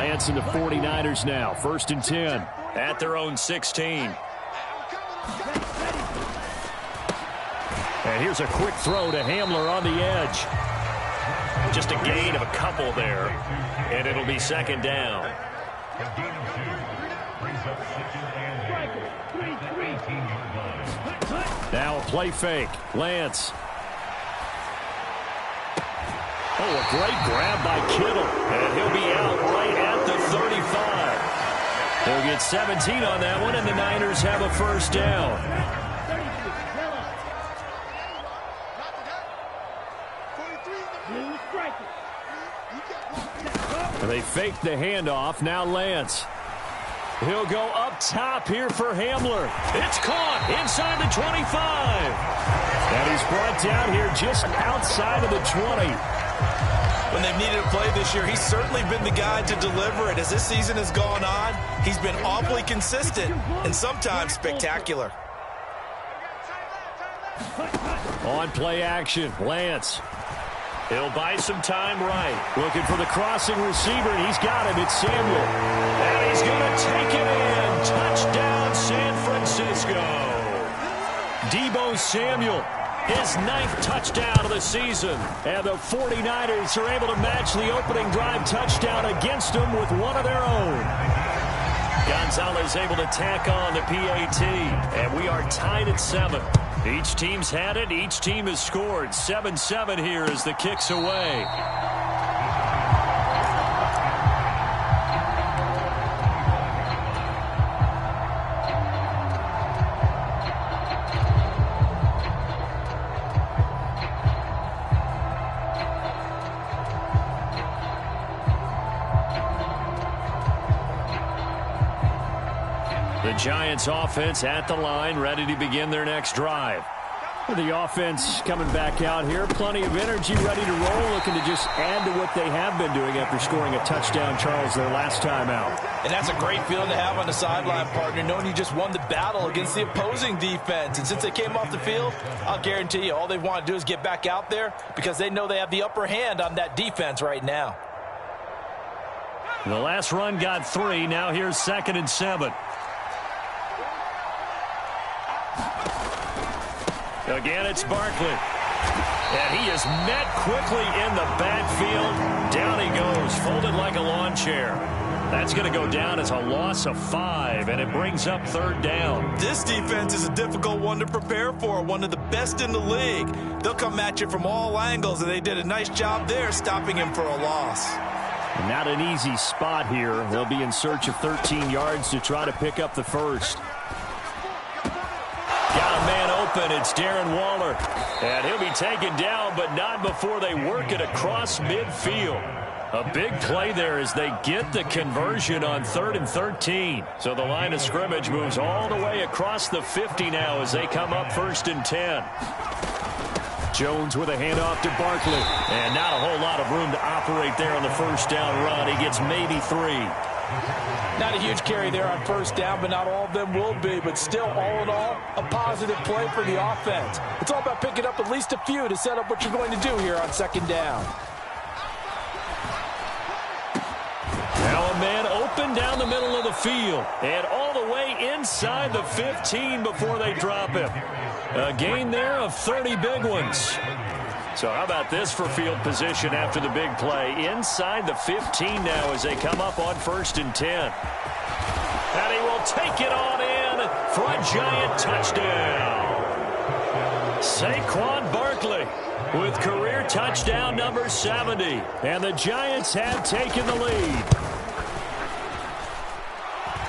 Lance and the 49ers now. 1st and 10. At their own 16. And here's a quick throw to Hamler on the edge. Just a gain of a couple there. And it'll be 2nd down. Now a play fake. Lance. Oh, a great grab by Kittle. And he'll be out right at the 35. They'll get 17 on that one, and the Niners have a 1st down. They fake the handoff. Now Lance. He'll go up top here for Hamler. It's caught inside the 25. And he's brought down here just outside of the 20. When they've needed a play this year, he's certainly been the guy to deliver it. As this season has gone on, he's been awfully consistent and sometimes spectacular. On play action, Lance. He'll buy some time right. Looking for the crossing receiver, and he's got him. It's Samuel. And he's going to take it in. Touchdown, San Francisco. Deebo Samuel, his 9th touchdown of the season. And the 49ers are able to match the opening drive touchdown against them with one of their own. Gonzalez able to tack on the PAT. And we are tied at 7. Each team's had it. Each team has scored. 7-7 here as the kick's away. The Giants offense at the line, ready to begin their next drive. The offense coming back out here. Plenty of energy, ready to roll, looking to just add to what they have been doing after scoring a touchdown, Charles, their last time out. And that's a great feeling to have on the sideline, partner, knowing you just won the battle against the opposing defense. And since they came off the field, I'll guarantee you all they want to do is get back out there because they know they have the upper hand on that defense right now. The last run got 3. Now here's 2nd and 7. Again, it's Barkley. And he is met quickly in the backfield. Down he goes, folded like a lawn chair. That's going to go down as a loss of 5, and it brings up 3rd down. This defense is a difficult one to prepare for, one of the best in the league. They'll come at you from all angles, and they did a nice job there stopping him for a loss. And not an easy spot here. They'll be in search of 13 yards to try to pick up the 1st. Got a man open. It's Darren Waller. And he'll be taken down, but not before they work it across midfield. A big play there as they get the conversion on 3rd and 13. So the line of scrimmage moves all the way across the 50 now as they come up 1st and 10. Jones with a handoff to Barkley. And not a whole lot of room to operate there on the 1st down run. He gets maybe 3. Not a huge carry there on 1st down, but not all of them will be. But still, all in all, a positive play for the offense. It's all about picking up at least a few to set up what you're going to do here on 2nd down. Now a man open down the middle of the field. And all the way inside the 15 before they drop him. A gain there of 30 big ones. So how about this for field position after the big play? Inside the 15 now as they come up on 1st and 10. And he will take it on in for a Giant touchdown. Saquon Barkley with career touchdown number 70. And the Giants have taken the lead.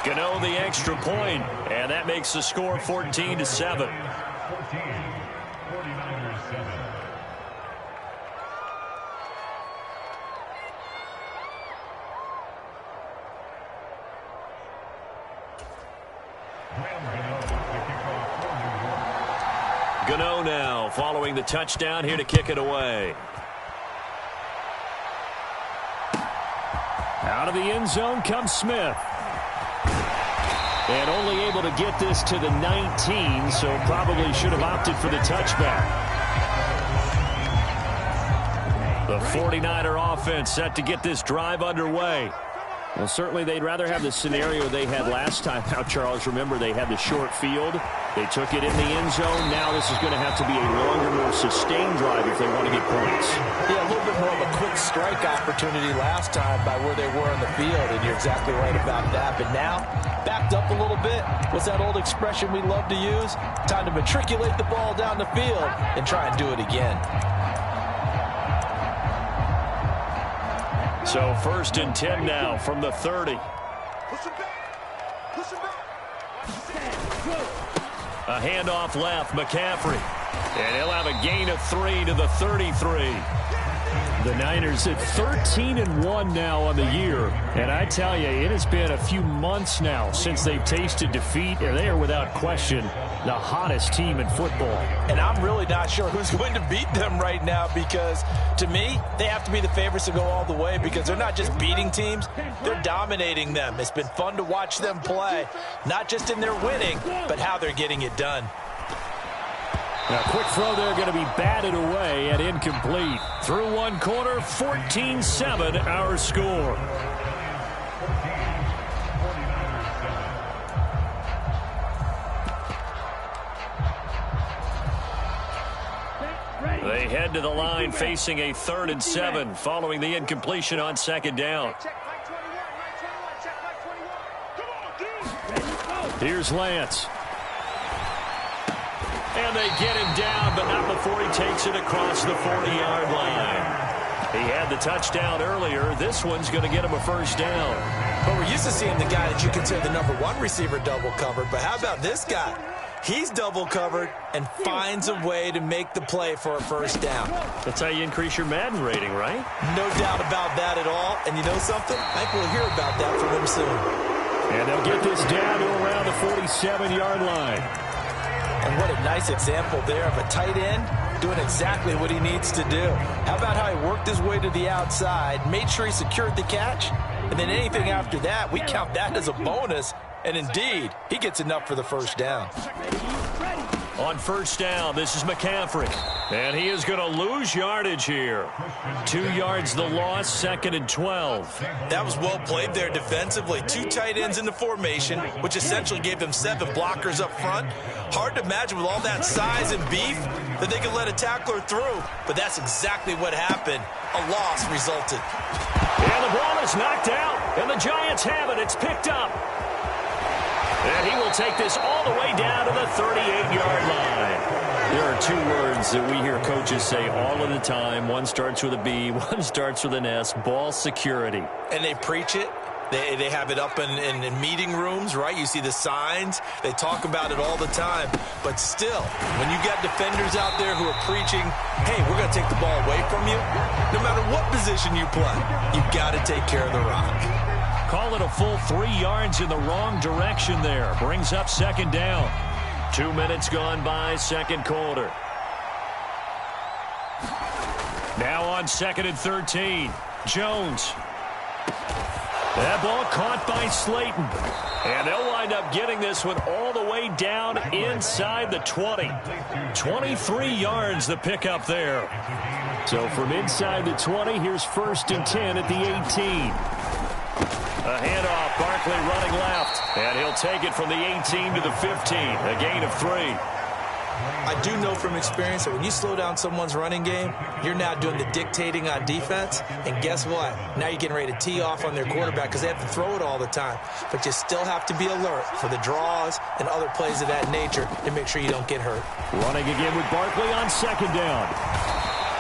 Gano the extra point, and that makes the score 14-7. Gano now following the touchdown here to kick it away. Out of the end zone comes Smith. And only able to get this to the 19, so probably should have opted for the touchback. The 49er offense set to get this drive underway. Well, certainly they'd rather have the scenario they had last time out, Charles. Remember, they had the short field. They took it in the end zone. Now this is going to have to be a longer, more sustained drive if they want to get points. Yeah, a little bit more of a quick strike opportunity last time by where they were on the field, and you're exactly right about that. But now, backed up a little bit. What's that old expression we love to use? Time to matriculate the ball down the field and try and do it again. So 1st and 10 now from the 30. A handoff left, McCaffrey. And he'll have a gain of 3 to the 33. The Niners at 13-1 now on the year. And I tell you, it has been a few months now since they've tasted defeat. And they are without question the hottest team in football. And I'm really not sure who's going to beat them right now, because to me, they have to be the favorites to go all the way, because they're not just beating teams, they're dominating them. It's been fun to watch them play, not just in their winning, but how they're getting it done. Now, quick throw there, going to be batted away and incomplete. Through one quarter, 14-7 our score. They head to the line facing a 3rd and 7 following the incompletion on 2nd down. Here's Lance. And they get him down, but not before he takes it across the 40-yard line. He had the touchdown earlier. This one's going to get him a 1st down. But we're used to seeing the guy that you consider the #1 receiver double covered. But how about this guy? He's double covered and finds a way to make the play for a 1st down. That's how you increase your Madden rating, right? No doubt about that at all. And you know something? I think we'll hear about that from him soon. And they'll get this down to around the 47-yard line. And what a nice example there of a tight end doing exactly what he needs to do. How about how he worked his way to the outside, made sure he secured the catch, and then anything after that, we count that as a bonus. And indeed, he gets enough for the 1st down. On 1st down, this is McCaffrey. And he is going to lose yardage here. 2 yards the loss, 2nd and 12. That was well played there defensively. 2 tight ends in the formation, which essentially gave them 7 blockers up front. Hard to imagine with all that size and beef that they could let a tackler through. But that's exactly what happened. A loss resulted. And the ball is knocked out. And the Giants have it. It's picked up. And he will take this all the way down to the 38-yard line. There are 2 words that we hear coaches say all of the time. One starts with a B, one starts with an S, ball security. And they preach it. They have it up in meeting rooms, right? You see the signs. They talk about it all the time. But still, when you got defenders out there who are preaching, hey, we're going to take the ball away from you, no matter what position you play, you've got to take care of the rock. Call it a full 3 yards in the wrong direction there. Brings up 2nd down. 2 minutes gone by, 2nd quarter. Now on 2nd and 13. Jones. That ball caught by Slayton. And they'll wind up getting this one all the way down inside the 20. 23 yards the pickup there. So from inside the 20, here's 1st and 10 at the 18. A handoff, Barkley running left, and he'll take it from the 18 to the 15, a gain of 3. I do know from experience that when you slow down someone's running game, you're now doing the dictating on defense, and guess what? Now you're getting ready to tee off on their quarterback because they have to throw it all the time. But you still have to be alert for the draws and other plays of that nature to make sure you don't get hurt. Running again with Barkley on 2nd down.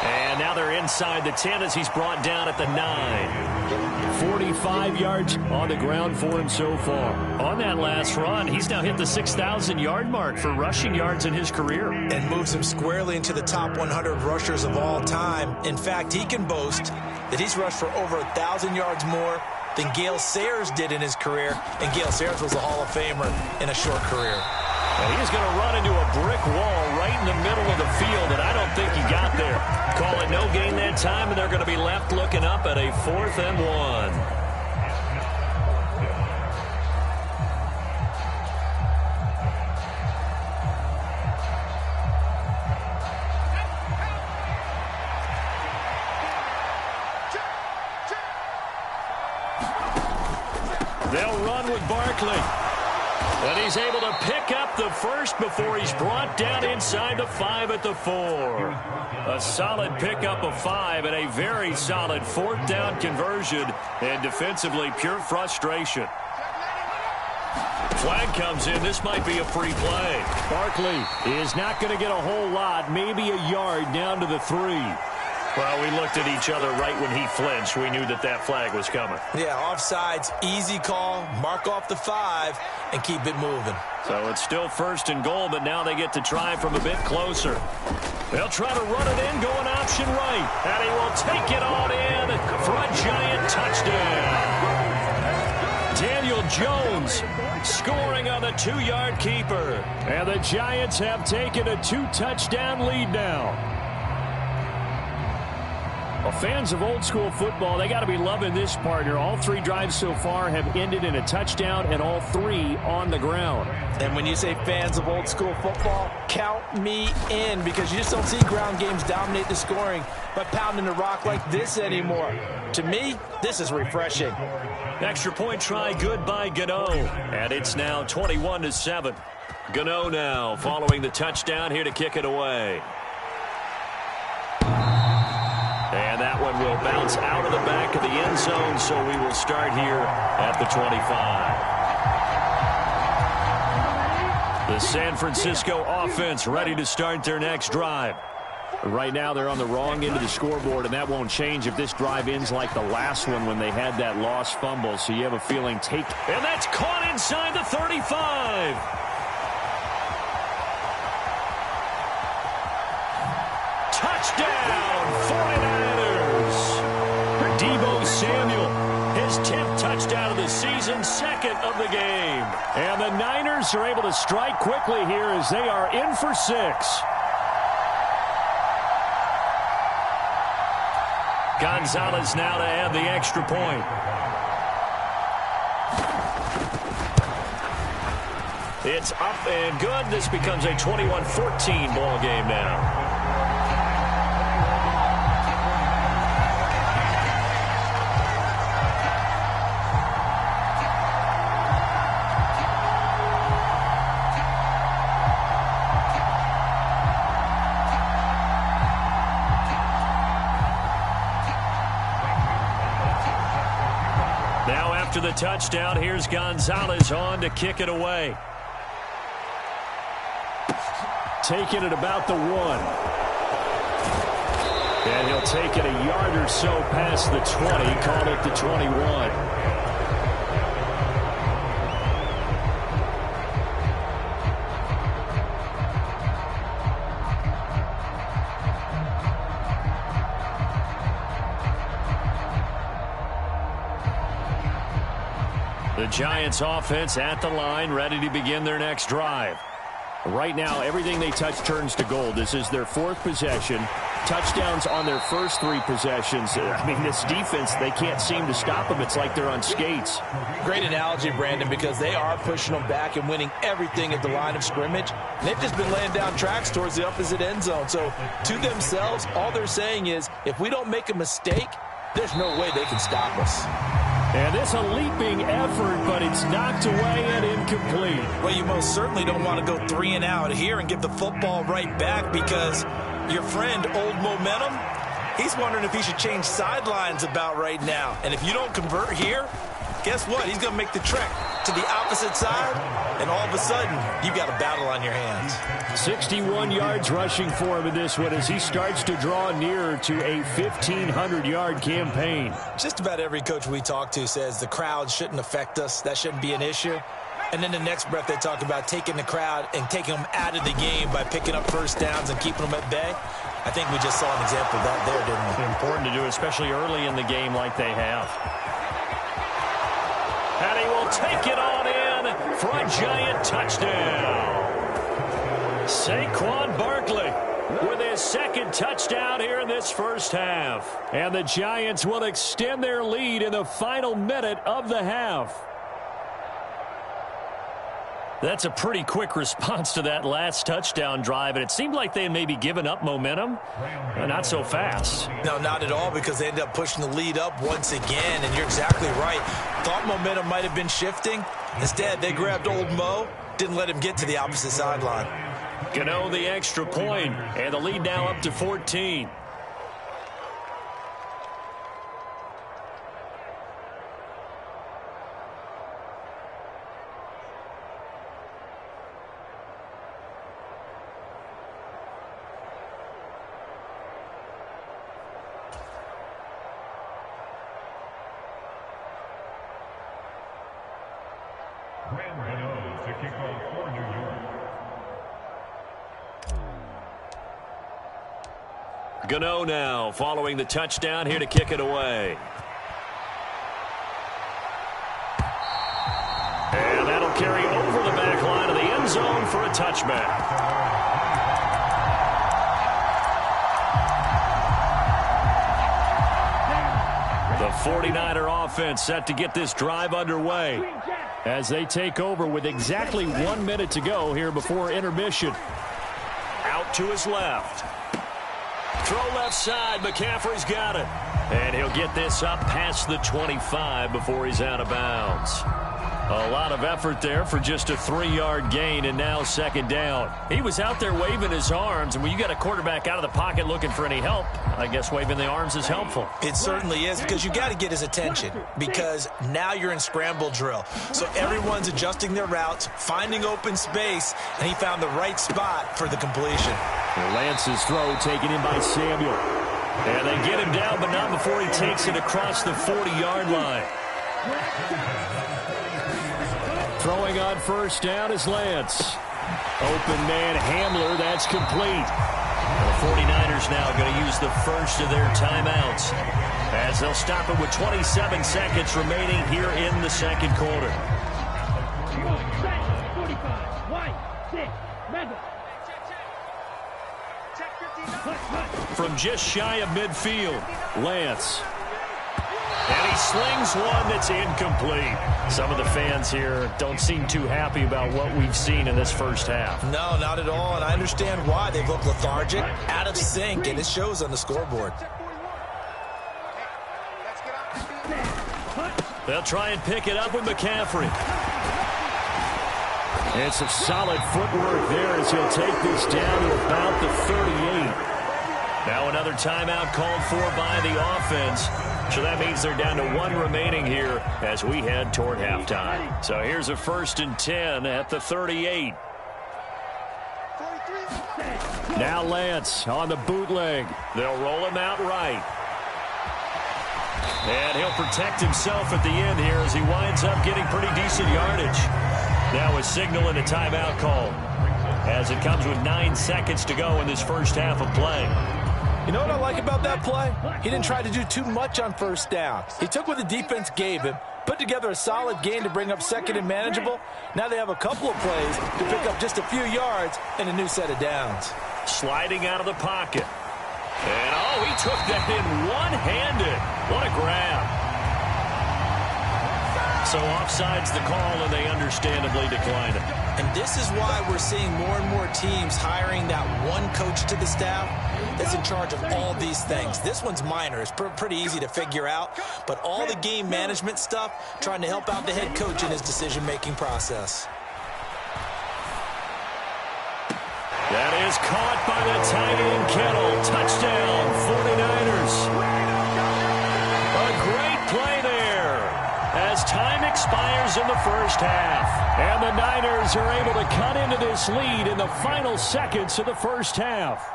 And now they're inside the 10 as he's brought down at the 9. 45 yards on the ground for him so far. On that last run, he's now hit the 6,000-yard mark for rushing yards in his career. And moves him squarely into the top 100 rushers of all time. In fact, he can boast that he's rushed for over 1,000 yards more than Gale Sayers did in his career. And Gale Sayers was a Hall of Famer in a short career. And he's going to run into a brick wall right in the middle of the field, and I don't think he got there. Call it no gain that time, and they're going to be left looking up at a 4th and 1. with Barkley. And he's able to pick up the first before he's brought down inside the 5 at the 4. A solid pickup of 5 and a very solid 4th down conversion. And defensively, pure frustration. Flag comes in. This might be a free play. Barkley is not going to get a whole lot, maybe a yard down to the 3. Well, we looked at each other right when he flinched. We knew that that flag was coming. Yeah, offsides, easy call, mark off the 5, and keep it moving. So it's still 1st and goal, but now they get to try from a bit closer. They'll try to run it in, going option right. And he will take it on in for a Giant touchdown. Daniel Jones scoring on the 2-yard keeper. And the Giants have taken a 2-touchdown lead now. Well, fans of old school football, they got to be loving this partner. All 3 drives so far have ended in a touchdown, and all 3 on the ground. And when you say fans of old school football, count me in, because you just don't see ground games dominate the scoring by pounding the rock like this anymore. To me, this is refreshing. Extra point try good by Gano. And it's now 21-7. Gano now following the touchdown here to kick it away. And that one will bounce out of the back of the end zone, so we will start here at the 25. The San Francisco offense ready to start their next drive. Right now they're on the wrong end of the scoreboard, and that won't change if this drive ends like the last one when they had that lost fumble. So you have a feeling take. And that's caught inside the 35. Touchdown, 49ers. Deebo Samuel, his 10th touchdown of the season, 2nd of the game. And the Niners are able to strike quickly here as they are in for 6. Gonzalez now to add the extra point. It's up and good. This becomes a 21-14 ball game now. After the touchdown, here's Gonzalez on to kick it away. Taking it about the 1. And he'll take it a yard or so past the 20, called it the 21. The Giants offense at the line, ready to begin their next drive. Right now, everything they touch turns to gold. This is their 4th possession. Touchdowns on their first 3 possessions. I mean, this defense, they can't seem to stop them. It's like they're on skates. Great analogy, Brandon, because they are pushing them back and winning everything at the line of scrimmage. And they've just been laying down tracks towards the opposite end zone. So, to themselves, all they're saying is, if we don't make a mistake, there's no way they can stop us. And it's a leaping effort, but it's knocked away and incomplete. Well, you most certainly don't want to go 3 and out here and give the football right back, because your friend, Old Momentum, he's wondering if he should change sidelines about right now. And if you don't convert here, guess what? He's going to make the trek to the opposite side, and all of a sudden, you've got a battle on your hands. 61 yards rushing for him in this one as he starts to draw nearer to a 1,500-yard campaign. Just about every coach we talk to says the crowd shouldn't affect us. That shouldn't be an issue. And then the next breath they talk about taking the crowd and taking them out of the game by picking up first downs and keeping them at bay. I think we just saw an example of that there, didn't we? Important to do, especially early in the game like they have. And he will take it on in for a Giant touchdown. Saquon Barkley with his 2nd touchdown here in this first half. And the Giants will extend their lead in the final minute of the half. That's a pretty quick response to that last touchdown drive, and it seemed like they had maybe given up momentum. Not so fast. No, not at all, because they ended up pushing the lead up once again, and you're exactly right. Thought momentum might have been shifting. Instead, they grabbed old Mo, didn't let him get to the opposite sideline. Gano the extra point, and the lead now up to 14. Gano now following the touchdown, here to kick it away. And that'll carry over the back line of the end zone for a touchback. The 49er offense set to get this drive underway as they take over with exactly 1 minute to go here before intermission. Out to his left. Throw left side. McCaffrey's got it. And he'll get this up past the 25 before he's out of bounds. A lot of effort there for just a 3-yard gain, and now second down. He was out there waving his arms, and when you got a quarterback out of the pocket looking for any help, I guess waving the arms is helpful. It certainly is, because you got to get his attention, because now you're in scramble drill. So everyone's adjusting their routes, finding open space, and he found the right spot for the completion. Lance's throw taken in by Samuel. And they get him down, but not before he takes it across the 40-yard line. Throwing on first down is Lance. Open man Hamler, that's complete. The 49ers now going to use the first of their timeouts as they'll stop it with 27 seconds remaining here in the second quarter. From just shy of midfield, Lance. And he slings one that's incomplete. Some of the fans here don't seem too happy about what we've seen in this first half. No, not at all, and I understand why. They've looked lethargic, out of sync, and it shows on the scoreboard. They'll try and pick it up with McCaffrey. And some solid footwork there as he'll take this down to about the 38. Now another timeout called for by the offense. So that means they're down to 1 remaining here as we head toward halftime. So here's a 1st and 10 at the 38. Now Lance on the bootleg. They'll roll him out right. And he'll protect himself at the end here as he winds up getting pretty decent yardage. Now a signal and a timeout call as it comes with 9 seconds to go in this first half of play. You know what I like about that play? He didn't try to do too much on first down. He took what the defense gave him, put together a solid gain to bring up second and manageable. Now they have a couple of plays to pick up just a few yards and a new set of downs. Sliding out of the pocket. And, oh, he took that in one-handed. What a grab. So offside's the call, and they understandably decline it. And this is why we're seeing more and more teams hiring that one coach to the staff that's in charge of all these things. This one's minor. It's pretty easy to figure out. But all the game management stuff, trying to help out the head coach in his decision-making process. That is caught by the tight end Kittle. Touchdown, 49ers. A great play there as time expires in the first half. And the Niners are able to cut into this lead in the final seconds of the first half.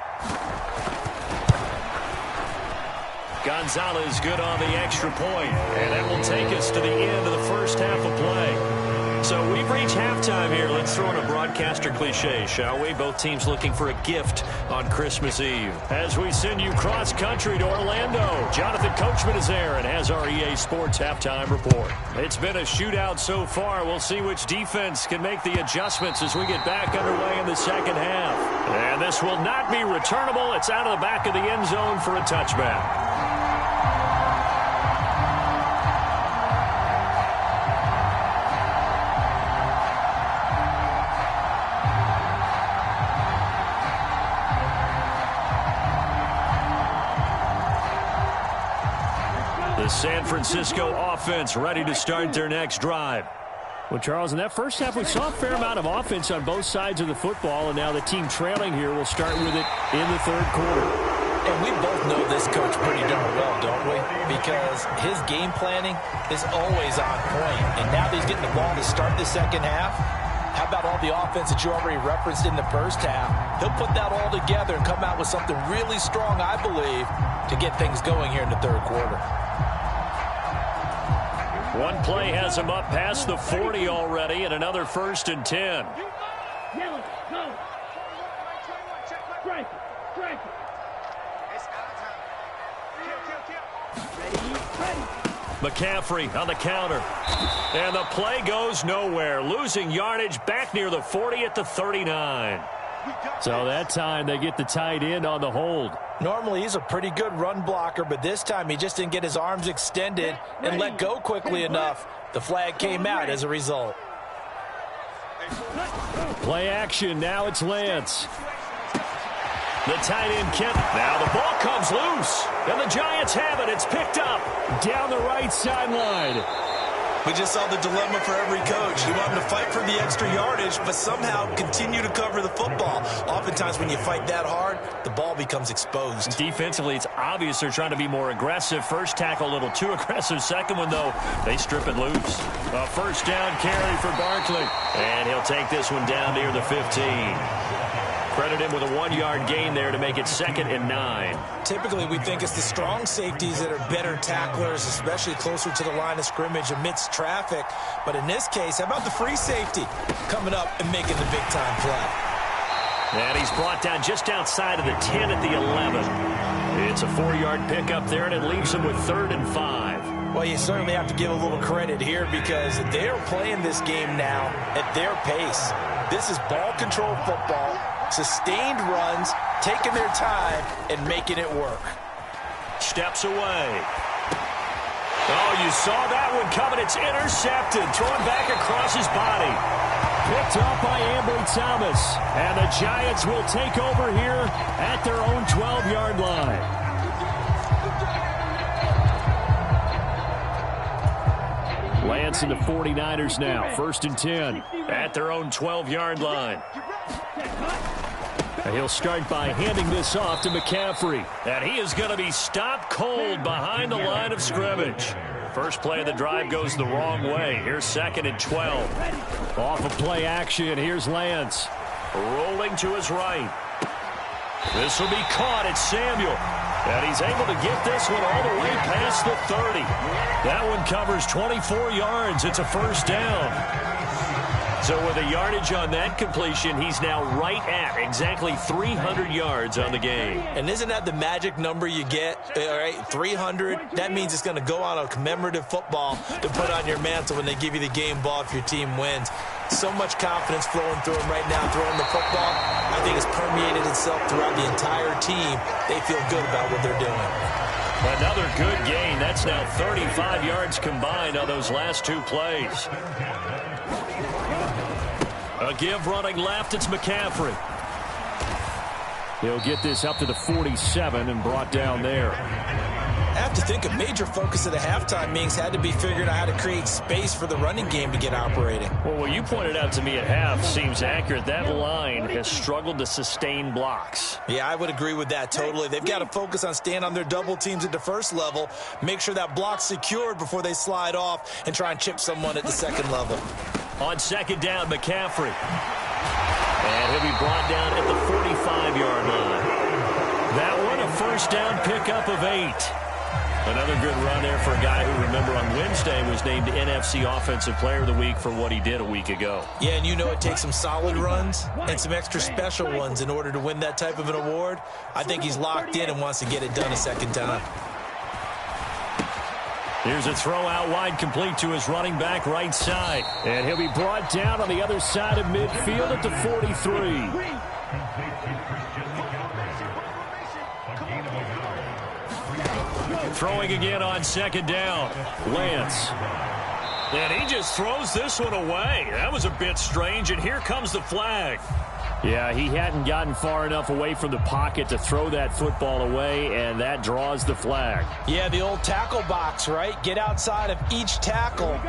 Gonzalez good on the extra point, and that will take us to the end of the first half of play. So we've reached halftime here. Let's throw in a broadcaster cliche, shall we? Both teams looking for a gift on Christmas Eve. As we send you cross-country to Orlando, Jonathan Coachman is there and has our EA Sports halftime report. It's been a shootout so far. We'll see which defense can make the adjustments as we get back underway in the second half. And this will not be returnable. It's out of the back of the end zone for a touchback. The San Francisco offense ready to start their next drive. Well, Charles, in that first half, we saw a fair amount of offense on both sides of the football, and now the team trailing here will start with it in the third quarter. And we both know this coach pretty darn well, don't we? Because his game planning is always on point. And now that he's getting the ball to start the second half, how about all the offense that you already referenced in the first half? He'll put that all together and come out with something really strong, I believe, to get things going here in the third quarter. One play has him up past the 40 already, and another 1st and 10. McCaffrey on the counter. And the play goes nowhere. Losing yardage back near the 40 at the 39. So that time they get the tight end on the hold. Normally he's a pretty good run blocker, but this time he just didn't get his arms extended and let go quickly enough. The flag came out as a result. Play action. Now it's Lance. The tight end Kent. Now the ball comes loose. And the Giants have it. It's picked up. Down the right sideline. We just saw the dilemma for every coach. You want them to fight for the extra yardage, but somehow continue to cover the football. Oftentimes when you fight that hard, the ball becomes exposed. Defensively, it's obvious they're trying to be more aggressive. First tackle a little too aggressive. Second one, though, they strip it loose. A first down carry for Barkley. And he'll take this one down near the 15. Credit him with a 1-yard gain there to make it 2nd and 9. Typically, we think it's the strong safeties that are better tacklers, especially closer to the line of scrimmage amidst traffic. But in this case, how about the free safety coming up and making the big-time play? And he's brought down just outside of the 10 at the 11. It's a 4-yard pickup there, and it leaves him with 3rd and 5. Well, you certainly have to give a little credit here because they're playing this game now at their pace. This is ball control football. Sustained runs, taking their time, and making it work. Steps away. Oh, you saw that one coming. It's intercepted. Thrown back across his body. Picked up by Ambry Thomas. And the Giants will take over here at their own 12-yard line. Lance and the 49ers now. 1st and 10. At their own 12-yard line. He'll start by handing this off to McCaffrey. And he is going to be stopped cold behind the line of scrimmage. First play of the drive goes the wrong way. Here's 2nd and 12. Off of play action, here's Lance. Rolling to his right. This will be caught. It's Samuel. And he's able to get this one all the way past the 30. That one covers 24 yards. It's a 1st down. So with a yardage on that completion, he's now right at exactly 300 yards on the game. And isn't that the magic number you get? All right, 300. That means it's going to go on a commemorative football to put on your mantle when they give you the game ball if your team wins. So much confidence flowing through him right now, throwing the football. I think it's permeated itself throughout the entire team. They feel good about what they're doing. Another good gain. That's now 35 yards combined on those last 2 plays. A give running left. It's McCaffrey. He'll get this up to the 47 and brought down there. I have to think a major focus of the halftime meetings had to be figuring out how to create space for the running game to get operating. Well, what you pointed out to me at half seems accurate. That line has struggled to sustain blocks. Yeah, I would agree with that totally. They've got to focus on staying on their double teams at the first level, make sure that block's secured before they slide off and try and chip someone at the second level. On 2nd down, McCaffrey. And he'll be brought down at the 45-yard line. That one, a 1st down pickup of 8. Another good run there for a guy who, remember, on Wednesday was named NFC Offensive Player of the Week for what he did a week ago. Yeah, and you know it takes some solid runs and some extra special ones in order to win that type of an award. I think he's locked in and wants to get it done a second time. Here's a throw out wide, complete to his running back right side. And he'll be brought down on the other side of midfield at the 43. Throwing again on 2nd down. Lance. And he just throws this one away. That was a bit strange, and here comes the flag. Yeah, he hadn't gotten far enough away from the pocket to throw that football away, and that draws the flag. Yeah, the old tackle box, right? Get outside of each tackle,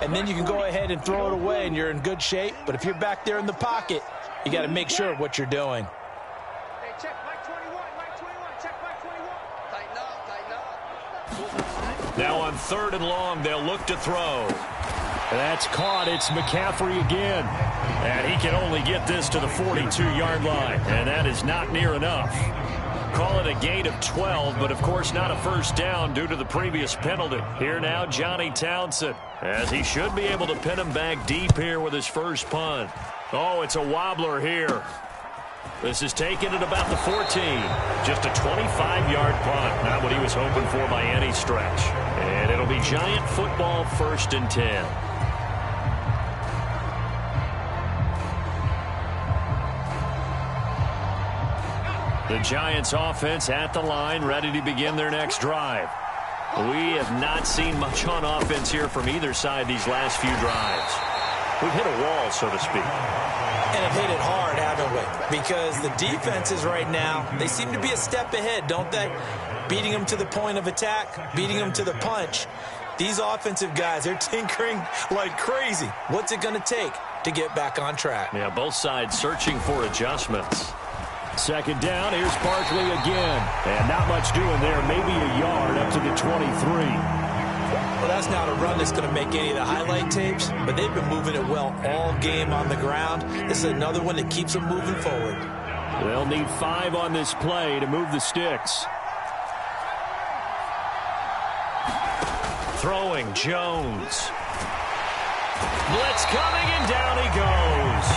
and then you can go ahead and throw it away, and you're in good shape. But if you're back there in the pocket, you got to make sure of what you're doing. Hey, check Mike 21, Mike 21, check Mike 21. Tighten up. Now on 3rd and long, they'll look to throw. That's caught. It's McCaffrey again. And he can only get this to the 42-yard line, and that is not near enough. Call it a gain of 12, but of course not a first down due to the previous penalty. Here now, Johnny Townsend, as he should be able to pin him back deep here with his first punt. Oh, it's a wobbler here. This is taken at about the 14. Just a 25-yard punt. Not what he was hoping for by any stretch. And it'll be Giant football 1st and 10. The Giants offense at the line, ready to begin their next drive. We have not seen much on offense here from either side these last few drives. We've hit a wall, so to speak. And have hit it hard, haven't we? Because the defenses right now, they seem to be a step ahead, don't they? Beating them to the point of attack, beating them to the punch. These offensive guys, they're tinkering like crazy. What's it going to take to get back on track? Yeah, both sides searching for adjustments. 2nd down, here's Barkley again. And not much doing there, maybe a yard up to the 23. Well, that's not a run that's going to make any of the highlight tapes, but they've been moving it well all game on the ground. This is another one that keeps them moving forward. They'll need 5 on this play to move the sticks. Throwing, Jones. Blitz coming, and down he goes.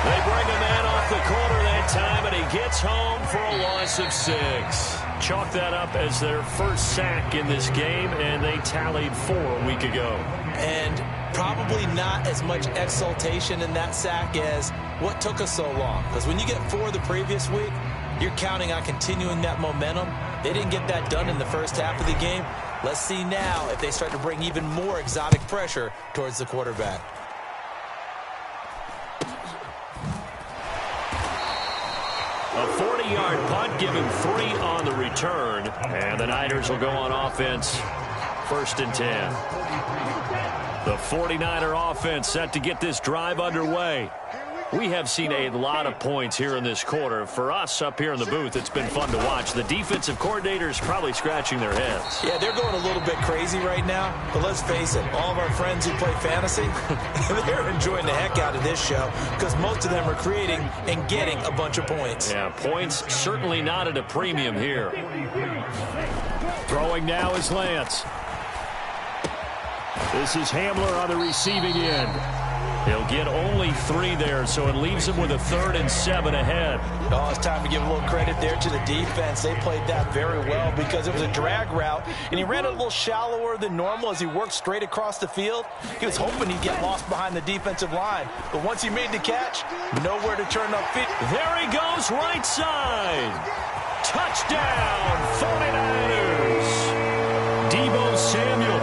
They bring a man off the corner that time, and he gets home for a loss of 6. Chalk that up as their first sack in this game, and they tallied 4 a week ago. And probably not as much exultation in that sack as what took us so long. Because when you get 4 the previous week, you're counting on continuing that momentum. They didn't get that done in the first half of the game. Let's see now if they start to bring even more exotic pressure towards the quarterback. A 40-yard punt, giving 3 on the return. And the Niners will go on offense, 1st and 10. The 49er offense set to get this drive underway. We have seen a lot of points here in this quarter. For us up here in the booth, it's been fun to watch. The defensive coordinators probably scratching their heads. Yeah, they're going a little bit crazy right now. But let's face it, all of our friends who play fantasy, they're enjoying the heck out of this show because most of them are creating and getting a bunch of points. Yeah, points certainly not at a premium here. Throwing now is Lance. This is Hamler on the receiving end. He'll get only 3 there, so it leaves him with a 3rd and 7 ahead. Oh, it's time to give a little credit there to the defense. They played that very well because it was a drag route, and he ran it a little shallower than normal as he worked straight across the field. He was hoping he'd get lost behind the defensive line, but once he made the catch, nowhere to turn upfield. There he goes, right side. Touchdown, 49ers. Deebo Samuel,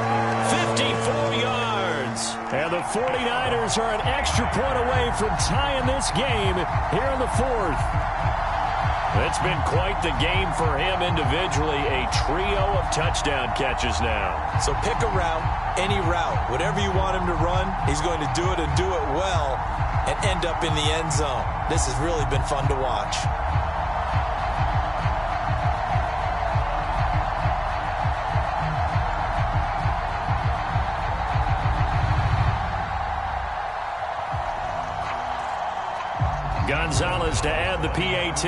54 yards. And the 49ers are an extra point away from tying this game here in the 4th. It's been quite the game for him individually. A trio of touchdown catches now. So pick a route, any route. Whatever you want him to run, he's going to do it and do it well and end up in the end zone. This has really been fun to watch. Gonzalez to add the PAT.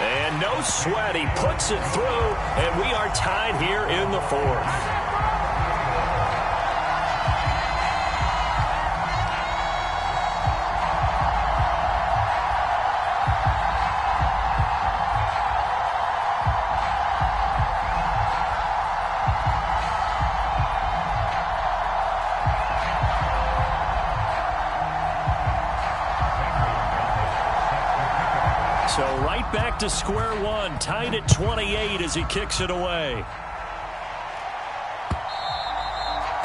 And no sweat, he puts it through, and we are tied here in the 4th. So right back to square one, tied at 28 as he kicks it away.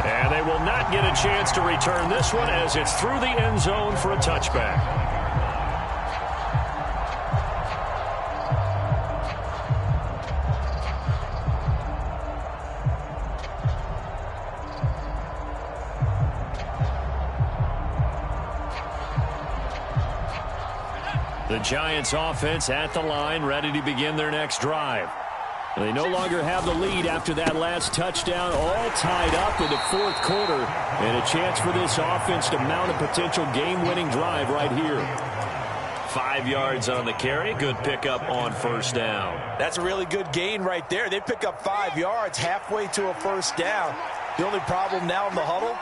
And they will not get a chance to return this one as it's through the end zone for a touchback. The Giants offense at the line, ready to begin their next drive. They no longer have the lead after that last touchdown, all tied up in the fourth quarter, and a chance for this offense to mount a potential game-winning drive right here. 5 yards on the carry. Good pickup on first down. That's a really good gain right there. They pick up 5 yards halfway to a first down. The only problem now in the huddle,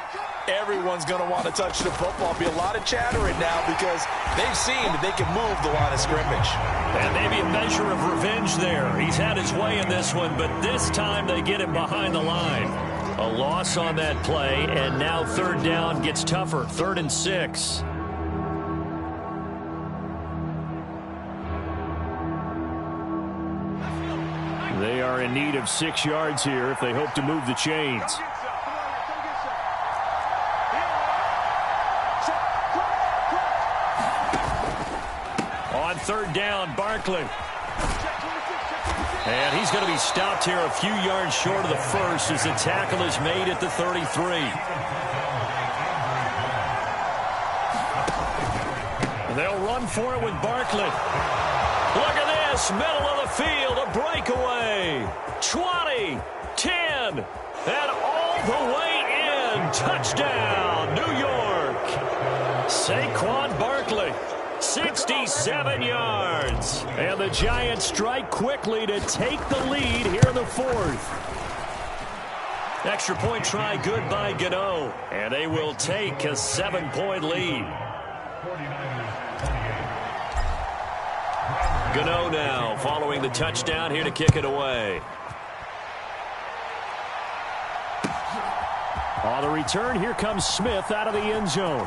everyone's going to want to touch the football. Be a lot of chattering now because they've seen that they can move the line of scrimmage. And maybe a measure of revenge there. He's had his way in this one, but this time they get him behind the line. A loss on that play, and now third down gets tougher. 3rd and 6. They are in need of 6 yards here if they hope to move the chains. On third down, Barkley. And he's going to be stopped here a few yards short of the first as the tackle is made at the 33. They'll run for it with Barkley. Look at this, middle of the field, a breakaway. 20, 10, and all the way in. Touchdown, New York. Saquon Barkley. 67 yards. And the Giants strike quickly to take the lead here in the fourth. Extra point try good by Gano. And they will take a 7-point lead. Gano now following the touchdown here to kick it away. On the return, here comes Smith out of the end zone.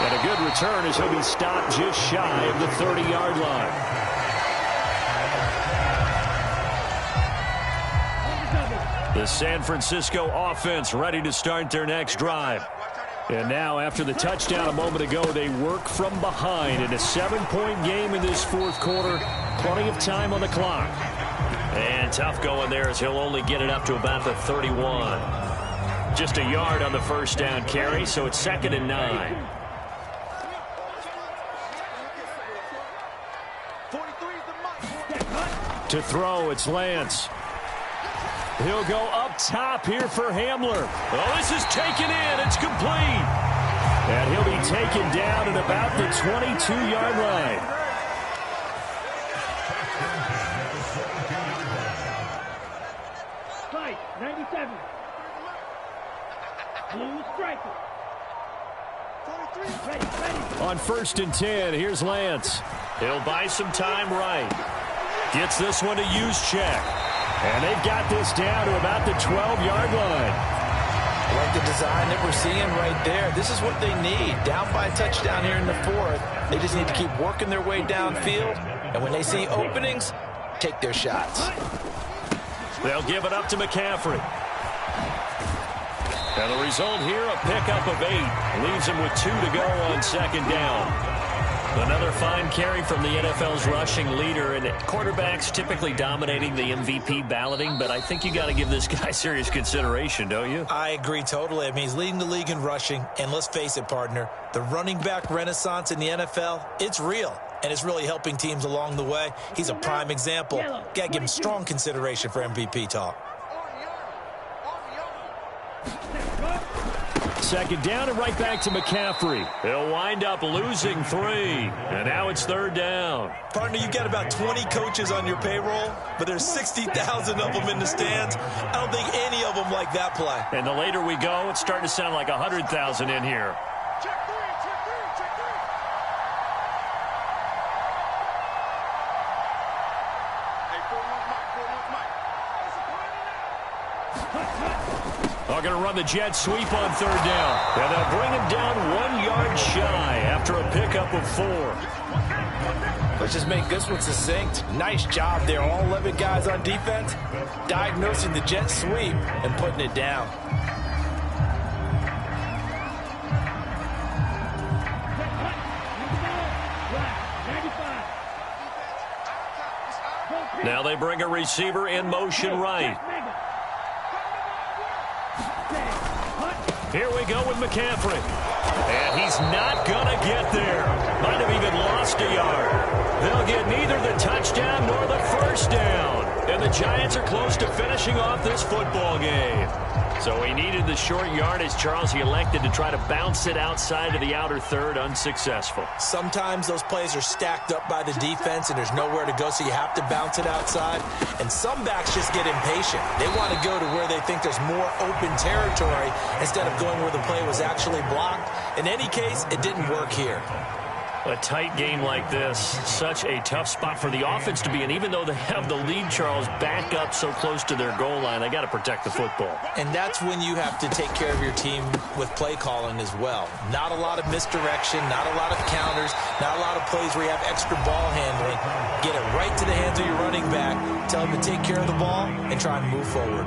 And a good return as he'll be stopped just shy of the 30-yard line. The San Francisco offense ready to start their next drive. And now, after the touchdown a moment ago, they work from behind in a 7-point game in this fourth quarter. Plenty of time on the clock. And tough going there as he'll only get it up to about the 31. Just a yard on the first down carry, so it's 2nd and 9. To throw, it's Lance. He'll go up top here for Hamler. Oh, this is taken in. It's complete. And he'll be taken down at about the 22-yard line. Fight, 97. Blue striker. 43. Ready. On 1st and 10, here's Lance. He'll buy some time right. Gets this one to use check. And they've got this down to about the 12-yard line. I like the design that we're seeing right there. This is what they need. Down by a touchdown here in the fourth. They just need to keep working their way downfield. And when they see openings, take their shots. They'll give it up to McCaffrey. And the result here, a pickup of 8. Leaves him with 2 to go on 2nd down. Another fine carry from the NFL's rushing leader, and quarterbacks typically dominating the MVP balloting, but I think you got to give this guy serious consideration, don't you? I agree totally. I mean, he's leading the league in rushing, and let's face it, partner, the running back renaissance in the NFL, it's real, and it's really helping teams along the way. He's a prime example. Got to give him strong consideration for MVP talk. 2nd down and right back to McCaffrey. He'll wind up losing 3. And now it's 3rd down. Partner, you've got about 20 coaches on your payroll, but there's 60,000 of them in the stands. I don't think any of them like that play. And the later we go, it's starting to sound like 100,000 in here. Check 3, check 3, check 3. Hey, 4-1 Mike. They're going to run the jet sweep on 3rd down. And they'll bring him down 1 yard shy after a pickup of 4. Let's just make this one succinct. Nice job there. All 11 guys on defense diagnosing the jet sweep and putting it down. Now they bring a receiver in motion right. Here we go with McCaffrey. And he's not going to get there. Might have even lost a yard. They'll get neither the touchdown nor the first down. And the Giants are close to finishing off this football game. So he needed the short yardage, Charles. He elected to try to bounce it outside of the outer third, unsuccessful. Sometimes those plays are stacked up by the defense and there's nowhere to go, so you have to bounce it outside. And some backs just get impatient. They want to go to where they think there's more open territory instead of going where the play was actually blocked. In any case, it didn't work here. A tight game like this, such a tough spot for the offense to be in. Even though they have the lead, Charles, back up so close to their goal line, they got to protect the football. And that's when you have to take care of your team with play calling as well. Not a lot of misdirection, not a lot of counters, not a lot of plays where you have extra ball handling. Get it right to the hands of your running back, tell him to take care of the ball, and try and move forward.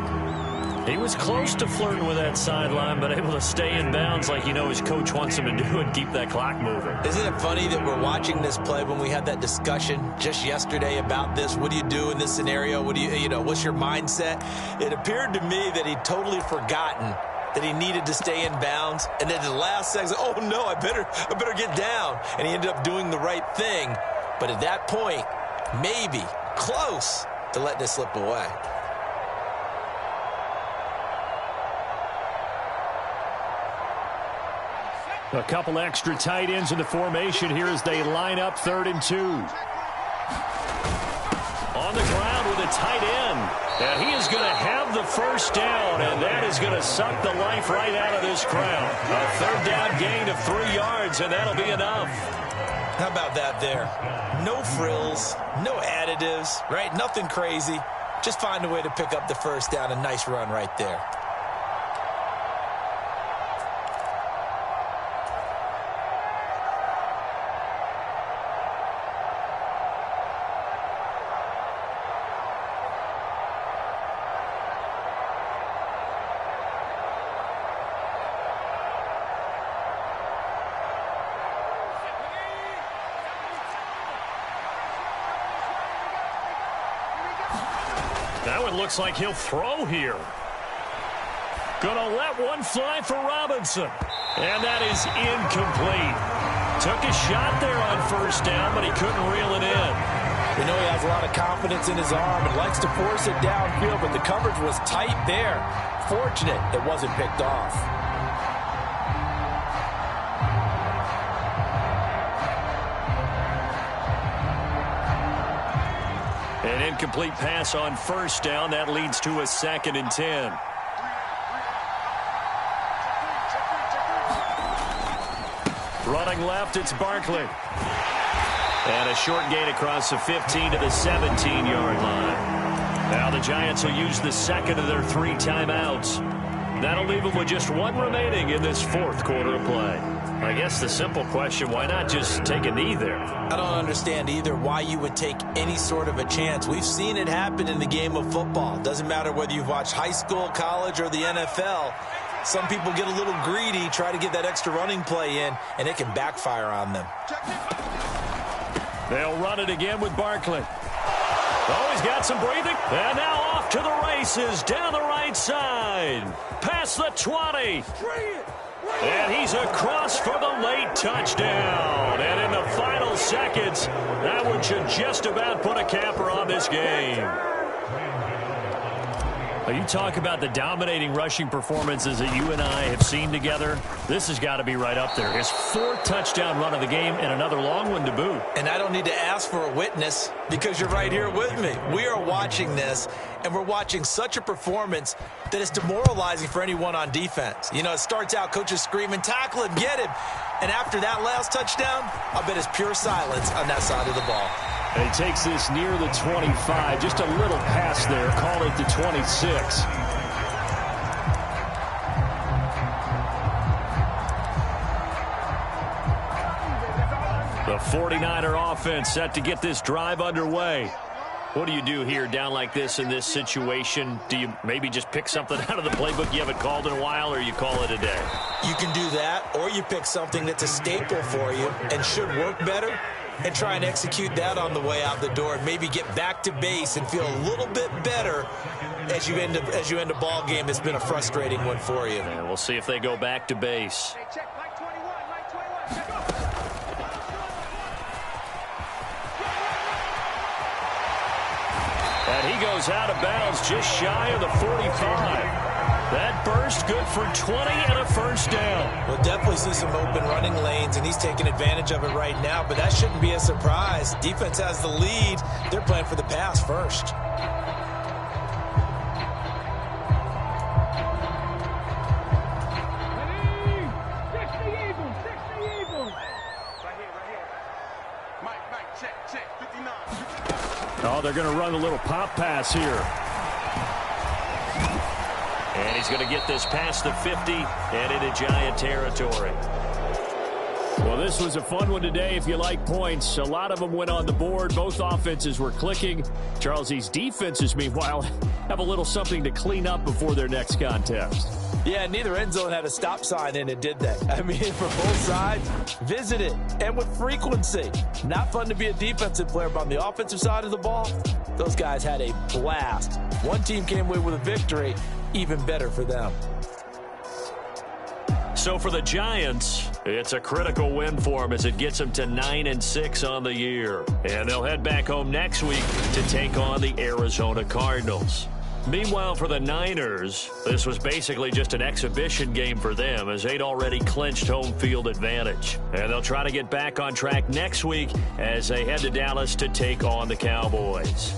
He was close to flirting with that sideline, but able to stay in bounds like his coach wants him to do and keep that clock moving. Isn't it funny that we're watching this play when we had that discussion just yesterday about this? What do you do in this scenario? What do what's your mindset? It appeared to me that he'd totally forgotten that he needed to stay in bounds, and then the last second, oh no, I better get down. And he ended up doing the right thing. But at that point, maybe close to letting it slip away. A couple extra tight ends in the formation here as they line up 3rd and 2. On the ground with a tight end. And he is going to have the first down, and that is going to suck the life right out of this crowd. A 3rd down gain of 3 yards, and that'll be enough. How about that there? No frills, no additives, right? Nothing crazy. Just find a way to pick up the first down. A nice run right there. Now it looks like he'll throw here. Gonna let one fly for Robinson. And that is incomplete. Took a shot there on first down, but he couldn't reel it in. We know he has a lot of confidence in his arm and likes to force it downfield, but the coverage was tight there. Fortunate it wasn't picked off. An incomplete pass on first down. That leads to a 2nd and 10. Running left, it's Barkley. And a short gain across the 15 to the 17-yard line. Now the Giants will use the second of their 3 timeouts. That'll leave them with just 1 remaining in this 4th quarter of play. I guess the simple question, why not just take a knee there? I don't understand either why you would take any sort of a chance. We've seen it happen in the game of football. Doesn't matter whether you've watched high school, college, or the NFL. Some people get a little greedy, try to get that extra running play in, and it can backfire on them. They'll run it again with Barkley. Oh, he's got some breathing. And now off to the races down the right side. Past the 20. And he's across for the late touchdown. And in the final seconds, that one should just about put a capper on this game. You talk about the dominating rushing performances that you and I have seen together. This has got to be right up there. His 4th touchdown run of the game and another long one to boot. And I don't need to ask for a witness because you're right here with me. We are watching this, and we're watching such a performance that it's demoralizing for anyone on defense. You know, it starts out, coaches screaming, tackle him, get him. And after that last touchdown, I'll bet it's pure silence on that side of the ball. And he takes this near the 25. Just a little pass there. Call it the 26. The 49er offense set to get this drive underway. What do you do here down like this in this situation? Do you maybe just pick something out of the playbook you haven't called in a while, or you call it a day? You can do that, or you pick something that's a staple for you and should work better. and try and execute that on the way out the door and maybe get back to base and feel a little bit better as you end a ball game that's been a frustrating one for you. And we'll see if they go back to base. Hey, check, Mike 21, Mike 21, check. And he goes out of bounds just shy of the 45. That burst good for 20 and a first down. We'll definitely see some open running lanes, and he's taking advantage of it right now, but that shouldn't be a surprise. Defense has the lead. They're playing for the pass first. Oh, they're going to run a little pop pass here. And he's going to get this past the 50 and into Giant territory. Well, this was a fun one today if you like points. A lot of them went on the board. Both offenses were clicking. Charles, these defenses, meanwhile, have a little something to clean up before their next contest. Yeah, neither end zone had a stop sign in it, did they? I mean, for both sides, visit it, and with frequency. Not fun to be a defensive player, but on the offensive side of the ball, those guys had a blast. One team came away with a victory, even better for them. So for the Giants, it's a critical win for them as it gets them to 9-6 on the year. And they'll head back home next week to take on the Arizona Cardinals. Meanwhile, for the Niners, this was basically just an exhibition game for them as they'd already clinched home field advantage. And they'll try to get back on track next week as they head to Dallas to take on the Cowboys.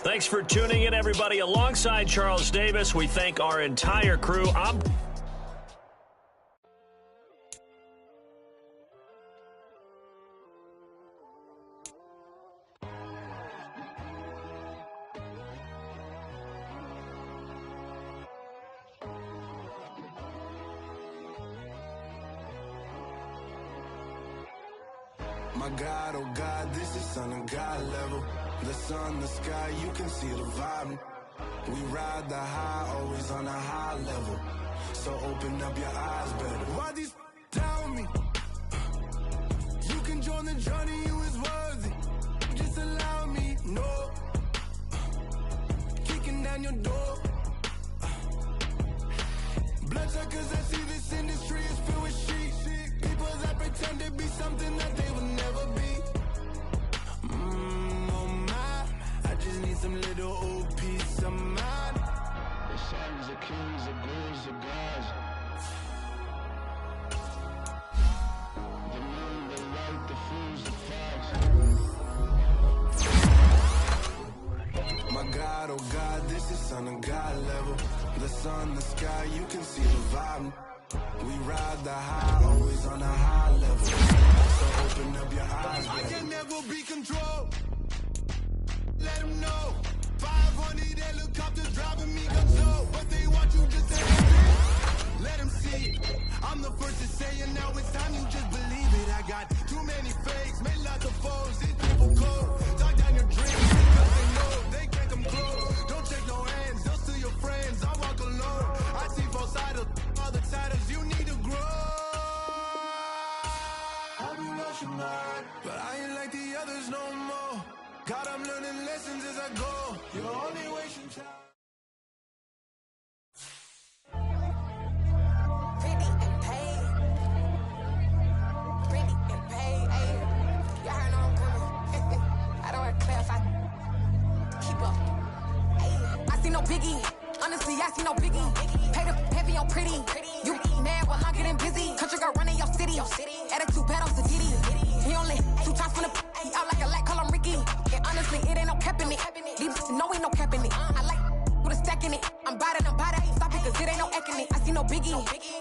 Thanks for tuning in, everybody. Alongside Charles Davis, we thank our entire crew. My God, oh God, this is Son of God level. The sun, the sky, you can see the vibe. We ride the high, always on a high level. So open up your eyes better. Why these tell me? You can join the journey, you is worthy. Just allow me, no. Kicking down your door. Bloodsuckers, I see this industry is filled with sheep. People that pretend to be something that they will never be. Oh my, I just need some little old peace of mind. The sons of kings, the ghouls, the gods. The moon, the light, the fools, the facts. My God, oh God, this is Son of God level. The sun, the sky, you can see the vibe. We ride the high, always on a high level. So open up your eyes, baby. I can never be controlled. Let them know. 500 helicopters driving me control. But they want you just to have it. Let them see. I'm the first to say it, now it's time you just believe it. I got too many fakes, made lots of foes. These people cold. Talk down your dreams because they know they can't come close. Don't check no hands, they'll steal your friends. I walk alone. I see both sides of other titles, you need to grow. Have you lost your mind? But I ain't like the others no more. God, I'm learning lessons as I go. You're only wasting time. Pretty and paid. Pretty and paid. Ayy. Y'all heard I'm coming. I don't want to clarify. Keep up. Ayy. I see no biggie. Honestly, I see no biggie. Paid up heavy on pretty. You mad while I'm getting busy. Country girl running your city. Attitude bad on the Diddy. He only 2 times from the he out like a light, call him Ricky. And honestly, it ain't no cap in it. These know ain't no cap in it. I like with a stack in it. I'm bout it. Stop it, cause it ain't no acting it. I see no biggie.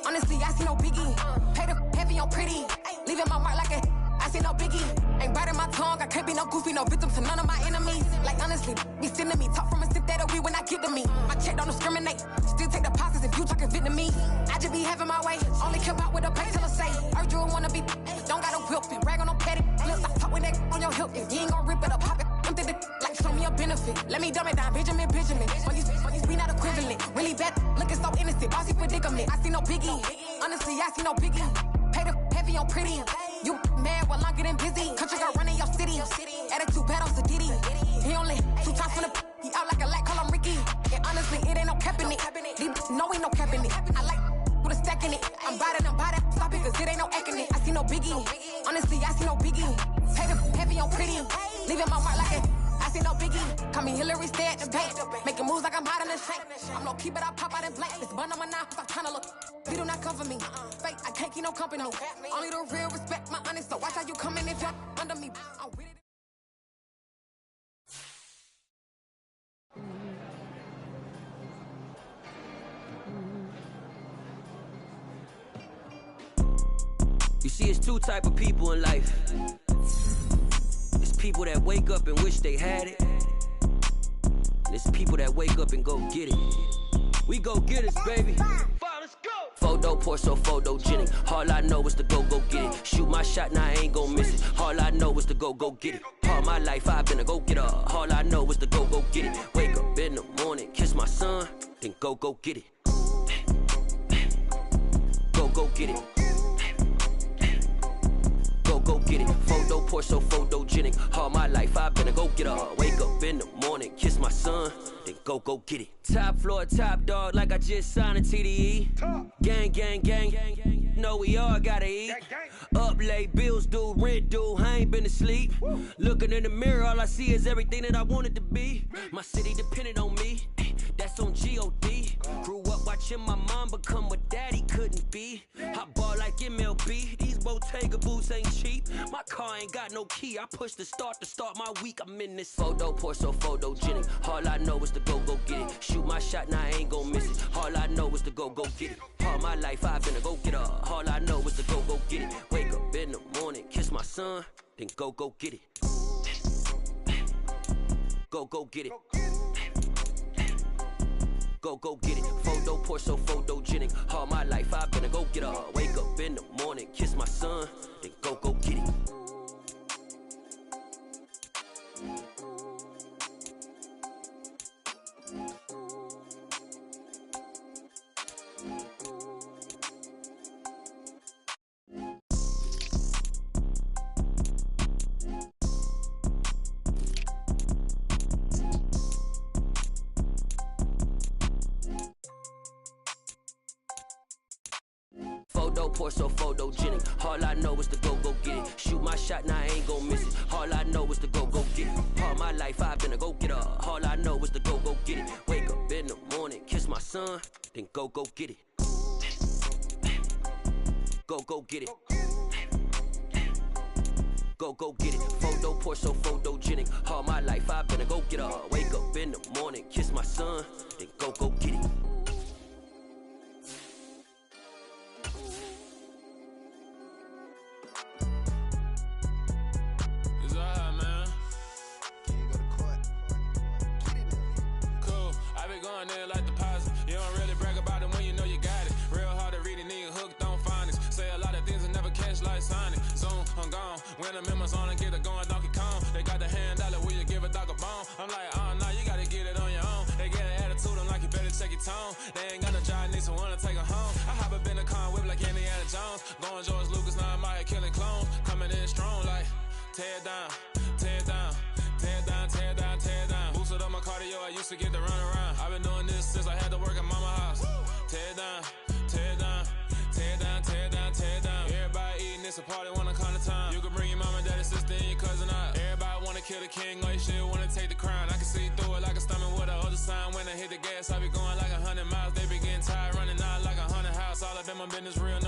Honestly, I see no biggie. Paid up heavy on pretty. Leaving my mark like a I see no biggie. Ain't biting my tongue. I can't be no goofy, no victim to none of my enemies. Like honestly, be sending me talk from a sip that'll be when I get to me. My check don't discriminate. Still take deposits if you talking Vietnamese. I just be having my way. Only care about what a pay till I say. Urge you wanna be. Don't got no whip and rag on no petty. Lips, I talk with that on your hip. If you ain't gon' rip it up, pop it. Empty the like show me a benefit. Let me dumb it down, Benjamin. When you we not equivalent. Really bad, looking so innocent. Bossy predicament. I see no biggie. Honestly, I see no biggie. Paid up heavy on pretty. You mad while I'm getting busy. Country girl running your city. Attitude bad on Sadiddy. He only 2 times from the he out like a light, call him Ricky. And honestly, it ain't no cap in it. These know ain't no cap in it. I like with a stack in it. I'm by that, stop it, cause it ain't no acting it. I see no biggie. Honestly, I see no biggie. Pay the heavy on pretty. Leaving my mark like it. I see no biggie. Call me Hillary, stay at the bank. Making moves like I'm hot in the shank. I'm low key, but I pop out in blank. This bun on my knife, I'm trying to look. They do not cover me. Fake, I can't keep no company. Only the real respect my honest. So watch how you coming if you're under me. I'm with it. You see, it's 2 type of people in life. It's people that wake up and wish they had it. And it's people that wake up and go get it. We go get it, baby. Let's go. Photo pour so photogenic. All I know is to go get it. Shoot my shot, now I ain't gon' miss it. All I know is to go get it. All my life I've been a go-getter. All I know is to go get it. Wake up in the morning, kiss my son, then go get it. Go get it. Go get it. Photo pour so photogenic. All my life I've been a go-getter. Wake up in the morning, kiss my son, then go get it. Top floor, top dog, like I just signed a TDE. Gang, gang, gang. Know we all gotta eat. Up late, bills due, rent due, I ain't been asleep. Looking in the mirror, all I see is everything that I wanted to be. My city depended on me, that's on G.O.D. Grew up watching my mom become what daddy couldn't be. I ball like MLB, these Bottega boots ain't cheap. My car ain't got no key, I push the start to start my week. I'm in this photo pour so photogenic. All I know is to go get it. Shoot my shot, now I ain't gon' miss it. All I know is to go get it. All my life I've been a go-getter. All I know is to go get it. Wake up in the morning, kiss my son, then go get it. Go get it. Go get it. Photo pour so photogenic. All my life I've been a go-getter. Wake up in the morning, kiss my son, then go get it. Photo pour so photogenic. All I know is to go get it. Shoot my shot, now I ain't gon' miss it. All I know is to go get it. All my life I've been a go-getter. All I know is to go get it. Wake up in the morning, kiss my son, then go get it. Go get it. Go get it. Photo pour so photogenic. All my life I've been a go-getter. Wake up in the morning, kiss my son, then go get it. Like deposit. You don't really brag about it when you know you got it. Real hard to read a nigga hooked on phonics. Say a lot of things and never catch like Sonic. Zoom, I'm gone. When the members on and get it going Donkey Kong. They got the $100, will you give a dog a bone? I'm like, oh no, you gotta get it on your own. They get an attitude, I'm like, you better check your tone. They ain't got no job, need someone to take her home. I hop up in the car whip like Indiana Jones. Going George Lucas, now I'm out here killing clones. Coming in strong like, tear down, tear down. Tear down, tear down, tear down. Boosted up my cardio, I used to get to run around. I've been doing this since I had to work at mama house. Tear down, tear down, tear down, tear down, tear down. Everybody eating, it's a party, wanna come to time. You can bring your mama, daddy, sister, and your cousin out. Everybody wanna kill the king, like shit, wanna take the crown. I can see through it like a stomach with a other sign. When I hit the gas, I be going like 100 miles. They be getting tired, running out like 100 house. All up in my business, real